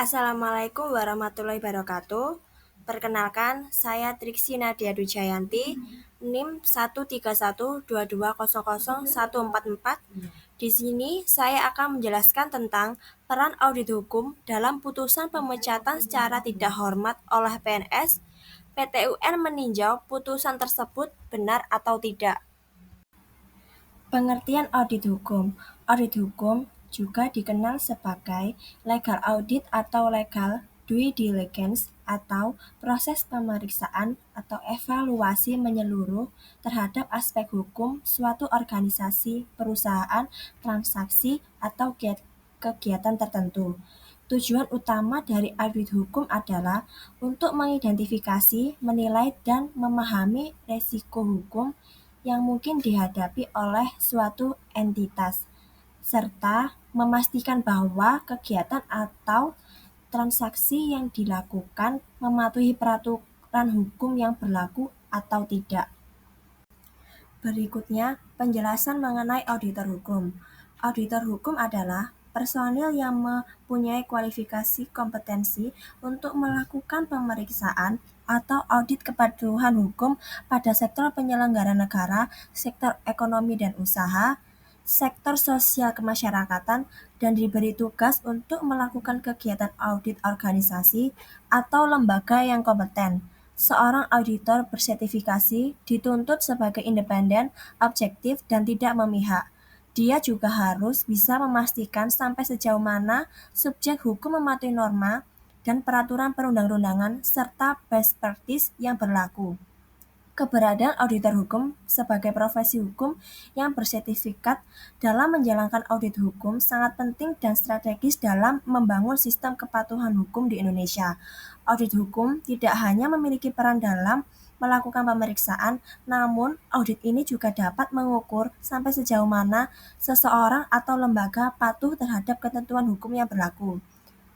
Assalamualaikum warahmatullahi wabarakatuh. Perkenalkan, saya Triksi Nadia Dujayanti, NIM 13122000144. Di sini saya akan menjelaskan tentang peran audit hukum dalam putusan pemecatan secara tidak hormat oleh PNS. PT UN meninjau putusan tersebut benar atau tidak. Pengertian audit hukum. Audit hukum juga dikenal sebagai legal audit atau legal due diligence atau proses pemeriksaan atau evaluasi menyeluruh terhadap aspek hukum suatu organisasi, perusahaan, transaksi, atau kegiatan tertentu. Tujuan utama dari audit hukum adalah untuk mengidentifikasi, menilai, dan memahami resiko hukum yang mungkin dihadapi oleh suatu entitas, serta memastikan bahwa kegiatan atau transaksi yang dilakukan mematuhi peraturan hukum yang berlaku atau tidak. Berikutnya, penjelasan mengenai auditor hukum. Auditor hukum adalah personil yang mempunyai kualifikasi kompetensi untuk melakukan pemeriksaan atau audit kepatuhan hukum pada sektor penyelenggara negara, sektor ekonomi dan usaha, sektor sosial kemasyarakatan, dan diberi tugas untuk melakukan kegiatan audit organisasi atau lembaga yang kompeten. Seorang auditor bersertifikasi dituntut sebagai independen, objektif, dan tidak memihak. Dia juga harus bisa memastikan sampai sejauh mana subjek hukum mematuhi norma dan peraturan perundang-undangan serta best practice yang berlaku. Keberadaan auditor hukum sebagai profesi hukum yang bersertifikat dalam menjalankan audit hukum sangat penting dan strategis dalam membangun sistem kepatuhan hukum di Indonesia. Audit hukum tidak hanya memiliki peran dalam melakukan pemeriksaan, namun audit ini juga dapat mengukur sampai sejauh mana seseorang atau lembaga patuh terhadap ketentuan hukum yang berlaku.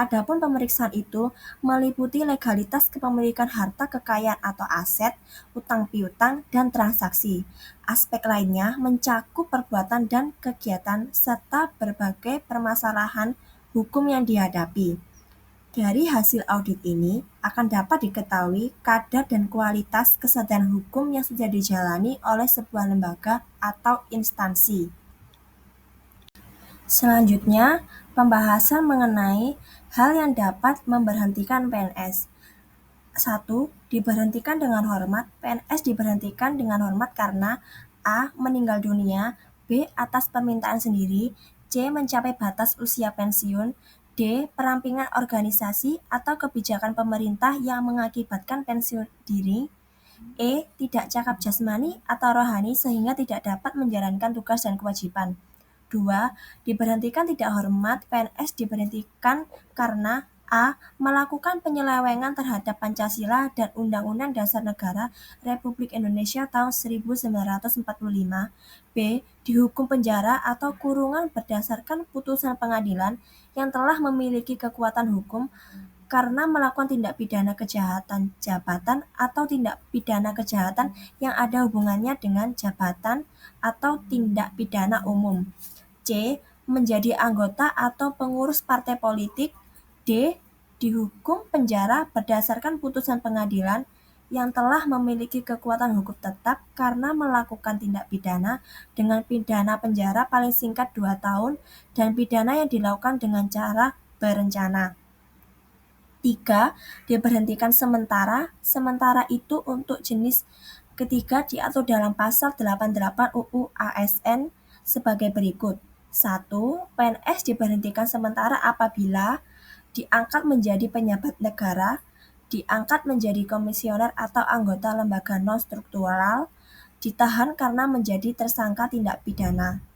Adapun pemeriksaan itu meliputi legalitas kepemilikan harta kekayaan atau aset, utang piutang, dan transaksi. Aspek lainnya mencakup perbuatan dan kegiatan serta berbagai permasalahan hukum yang dihadapi. Dari hasil audit ini akan dapat diketahui kadar dan kualitas kesadaran hukum yang sudah dijalani oleh sebuah lembaga atau instansi. Selanjutnya, pembahasan mengenai hal yang dapat memberhentikan PNS. 1. Diberhentikan dengan hormat. PNS diberhentikan dengan hormat karena A. Meninggal dunia, B. Atas permintaan sendiri, C. Mencapai batas usia pensiun, D. Perampingan organisasi atau kebijakan pemerintah yang mengakibatkan pensiun diri, E. Tidak cakap jasmani atau rohani sehingga tidak dapat menjalankan tugas dan kewajiban. 2. Diberhentikan tidak hormat. PNS diberhentikan karena A. Melakukan penyelewengan terhadap Pancasila dan Undang-Undang Dasar Negara Republik Indonesia tahun 1945. B. Dihukum penjara atau kurungan berdasarkan putusan pengadilan yang telah memiliki kekuatan hukum karena melakukan tindak pidana kejahatan jabatan atau tindak pidana kejahatan yang ada hubungannya dengan jabatan atau tindak pidana umum. C. Menjadi anggota atau pengurus partai politik. D. Dihukum penjara berdasarkan putusan pengadilan yang telah memiliki kekuatan hukum tetap karena melakukan tindak pidana dengan pidana penjara paling singkat 2 tahun dan pidana yang dilakukan dengan cara berencana. 3. Diberhentikan sementara. Sementara itu untuk jenis ketiga diatur dalam pasal 88 UU ASN sebagai berikut. 1. PNS diberhentikan sementara apabila diangkat menjadi pejabat negara, diangkat menjadi komisioner atau anggota lembaga non-struktural, ditahan karena menjadi tersangka tindak pidana.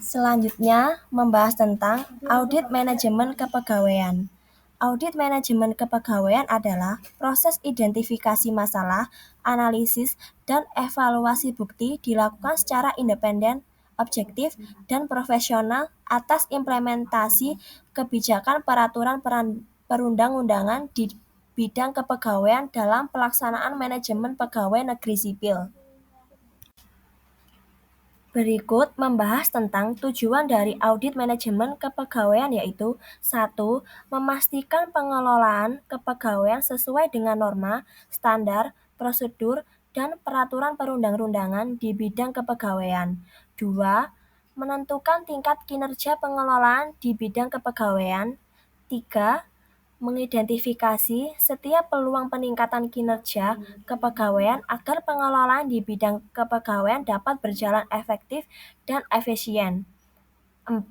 Selanjutnya, membahas tentang audit manajemen kepegawaian. Audit manajemen kepegawaian adalah proses identifikasi masalah, analisis, dan evaluasi bukti dilakukan secara independen, objektif, dan profesional atas implementasi kebijakan peraturan perundang-undangan di bidang kepegawaian dalam pelaksanaan manajemen pegawai negeri sipil. Berikut membahas tentang tujuan dari audit manajemen kepegawaian yaitu 1. Memastikan pengelolaan kepegawaian sesuai dengan norma, standar, prosedur, dan peraturan perundang-undangan di bidang kepegawaian. 2. Menentukan tingkat kinerja pengelolaan di bidang kepegawaian. 3. Mengidentifikasi setiap peluang peningkatan kinerja kepegawaian agar pengelolaan di bidang kepegawaian dapat berjalan efektif dan efisien. 4.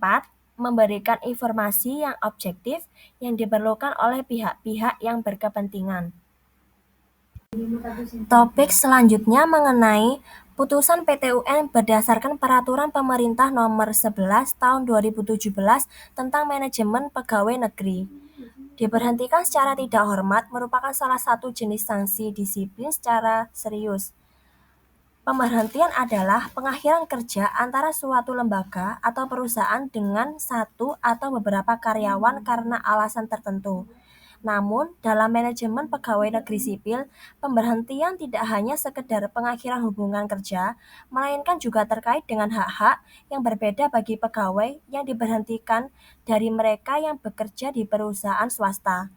Memberikan informasi yang objektif yang diperlukan oleh pihak-pihak yang berkepentingan. Topik selanjutnya mengenai putusan PT UN berdasarkan Peraturan Pemerintah Nomor 11 Tahun 2017 tentang Manajemen Pegawai Negeri. Diberhentikan secara tidak hormat merupakan salah satu jenis sanksi disiplin secara serius. Pemberhentian adalah pengakhiran kerja antara suatu lembaga atau perusahaan dengan satu atau beberapa karyawan karena alasan tertentu. Namun, dalam manajemen pegawai negeri sipil, pemberhentian tidak hanya sekedar pengakhiran hubungan kerja, melainkan juga terkait dengan hak-hak yang berbeda bagi pegawai yang diberhentikan dari mereka yang bekerja di perusahaan swasta.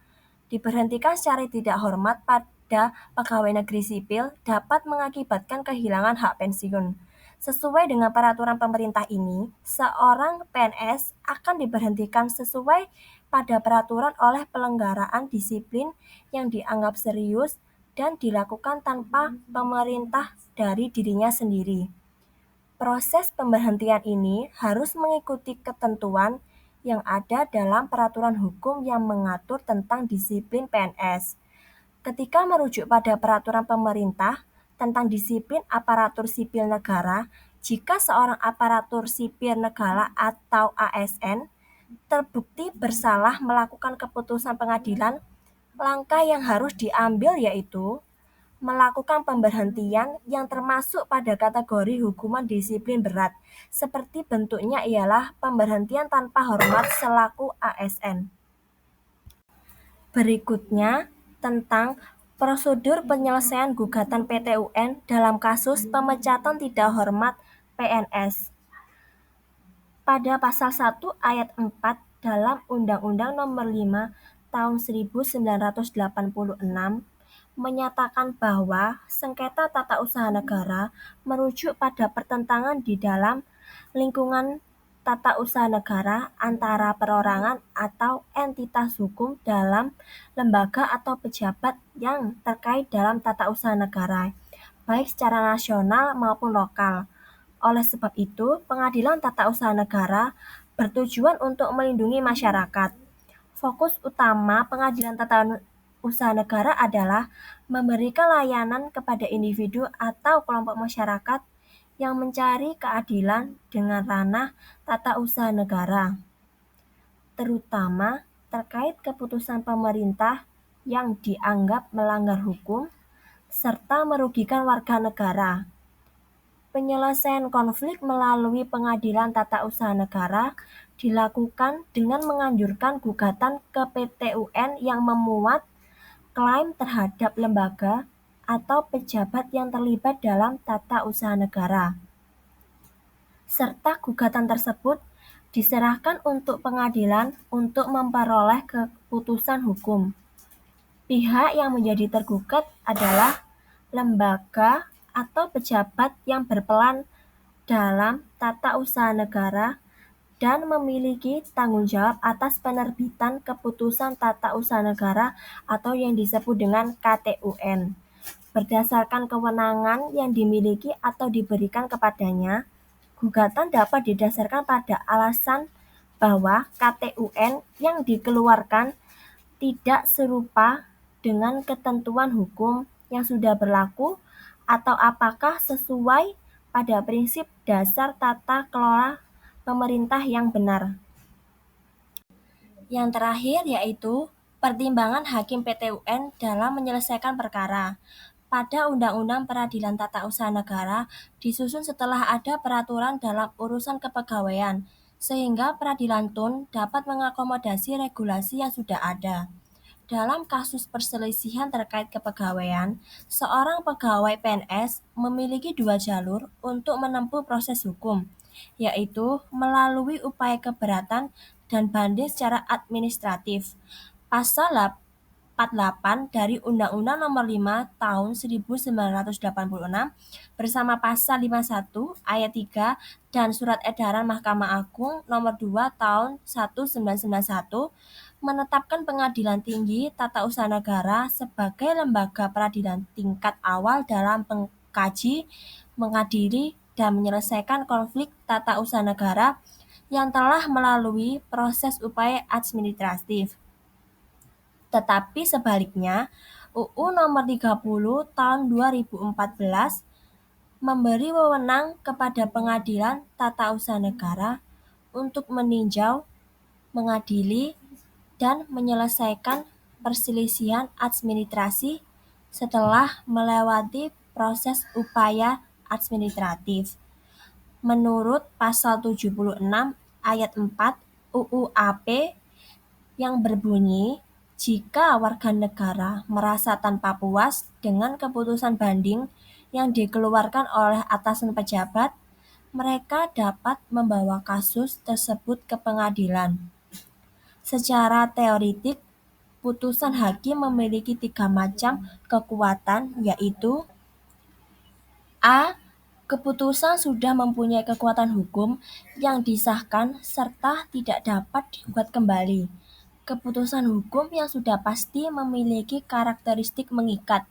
Diberhentikan secara tidak hormat pada pegawai negeri sipil dapat mengakibatkan kehilangan hak pensiun. Sesuai dengan peraturan pemerintah ini, seorang PNS akan diberhentikan sesuai pada peraturan oleh pelanggaran disiplin yang dianggap serius dan dilakukan tanpa pemerintah dari dirinya sendiri. Proses pemberhentian ini harus mengikuti ketentuan yang ada dalam peraturan hukum yang mengatur tentang disiplin PNS. Ketika merujuk pada peraturan pemerintah tentang disiplin aparatur sipil negara, jika seorang aparatur sipil negara atau ASN terbukti bersalah melakukan keputusan pengadilan, langkah yang harus diambil yaitu melakukan pemberhentian yang termasuk pada kategori hukuman disiplin berat, seperti bentuknya ialah pemberhentian tanpa hormat selaku ASN. Berikutnya, tentang prosedur penyelesaian gugatan PT UN dalam kasus pemecatan tidak hormat PNS. Pada pasal 1 ayat 4 dalam Undang-Undang Nomor 5 Tahun 1986 menyatakan bahwa sengketa tata usaha negara merujuk pada pertentangan di dalam lingkungan tata usaha negara antara perorangan atau entitas hukum dalam lembaga atau pejabat yang terkait dalam tata usaha negara, baik secara nasional maupun lokal. Oleh sebab itu, Pengadilan Tata Usaha Negara bertujuan untuk melindungi masyarakat. Fokus utama Pengadilan Tata Usaha Negara adalah memberikan layanan kepada individu atau kelompok masyarakat yang mencari keadilan dengan ranah tata usaha negara, terutama terkait keputusan pemerintah yang dianggap melanggar hukum serta merugikan warga negara. Penyelesaian konflik melalui Pengadilan Tata Usaha Negara dilakukan dengan mengajukan gugatan ke PT UN yang memuat klaim terhadap lembaga atau pejabat yang terlibat dalam tata usaha negara. Serta gugatan tersebut diserahkan untuk pengadilan untuk memperoleh keputusan hukum. Pihak yang menjadi tergugat adalah lembaga atau pejabat yang berperan dalam tata usaha negara dan memiliki tanggung jawab atas penerbitan keputusan tata usaha negara atau yang disebut dengan KTUN. Berdasarkan kewenangan yang dimiliki atau diberikan kepadanya, gugatan dapat didasarkan pada alasan bahwa KTUN yang dikeluarkan tidak serupa dengan ketentuan hukum yang sudah berlaku atau apakah sesuai pada prinsip dasar tata kelola pemerintah yang benar. Yang terakhir yaitu pertimbangan hakim PT UN dalam menyelesaikan perkara. Pada Undang-Undang Peradilan Tata Usaha Negara disusun setelah ada peraturan dalam urusan kepegawaian, sehingga peradilan tun dapat mengakomodasi regulasi yang sudah ada. Dalam kasus perselisihan terkait kepegawaian, seorang pegawai PNS memiliki dua jalur untuk menempuh proses hukum, yaitu melalui upaya keberatan dan banding secara administratif. Pasal 48 dari Undang-Undang Nomor 5 Tahun 1986 bersama Pasal 51 Ayat 3 dan Surat Edaran Mahkamah Agung Nomor 2 Tahun 1991 menetapkan Pengadilan Tinggi Tata Usaha Negara sebagai lembaga peradilan tingkat awal dalam mengkaji, mengadili, dan menyelesaikan konflik tata usaha negara yang telah melalui proses upaya administratif. Tetapi sebaliknya, UU Nomor 30 Tahun 2014 memberi wewenang kepada Pengadilan Tata Usaha Negara untuk meninjau, mengadili, dan menyelesaikan perselisihan administrasi setelah melewati proses upaya administratif. Menurut Pasal 76 Ayat 4 UU AP yang berbunyi, jika warga negara merasa tanpa puas dengan keputusan banding yang dikeluarkan oleh atasan pejabat, mereka dapat membawa kasus tersebut ke pengadilan. Secara teoritik, putusan hakim memiliki 3 macam kekuatan, yaitu A. Keputusan sudah mempunyai kekuatan hukum yang disahkan serta tidak dapat digugat kembali. Keputusan hukum yang sudah pasti memiliki karakteristik mengikat.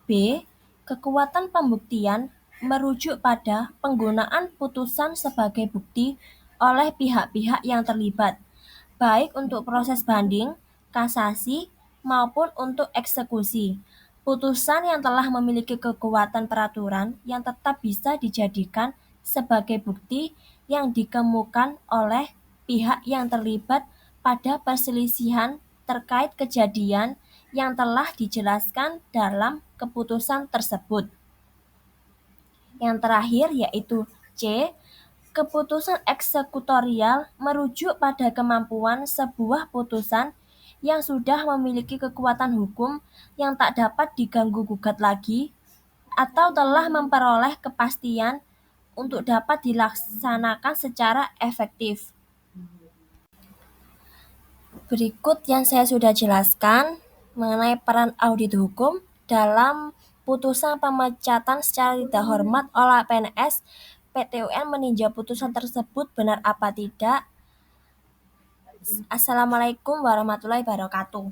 B. Kekuatan pembuktian merujuk pada penggunaan putusan sebagai bukti oleh pihak-pihak yang terlibat, baik untuk proses banding, kasasi, maupun untuk eksekusi. Putusan yang telah memiliki kekuatan peraturan yang tetap bisa dijadikan sebagai bukti yang dikemukakan oleh pihak yang terlibat pada perselisihan terkait kejadian yang telah dijelaskan dalam keputusan tersebut. Yang terakhir yaitu C. Keputusan eksekutorial merujuk pada kemampuan sebuah putusan yang sudah memiliki kekuatan hukum yang tak dapat diganggu-gugat lagi atau telah memperoleh kepastian untuk dapat dilaksanakan secara efektif. Berikut yang saya sudah jelaskan mengenai peran audit hukum dalam putusan pemecatan secara tidak hormat oleh PNS. PT UN meninjau putusan tersebut benar apa tidak. Assalamualaikum warahmatullahi wabarakatuh.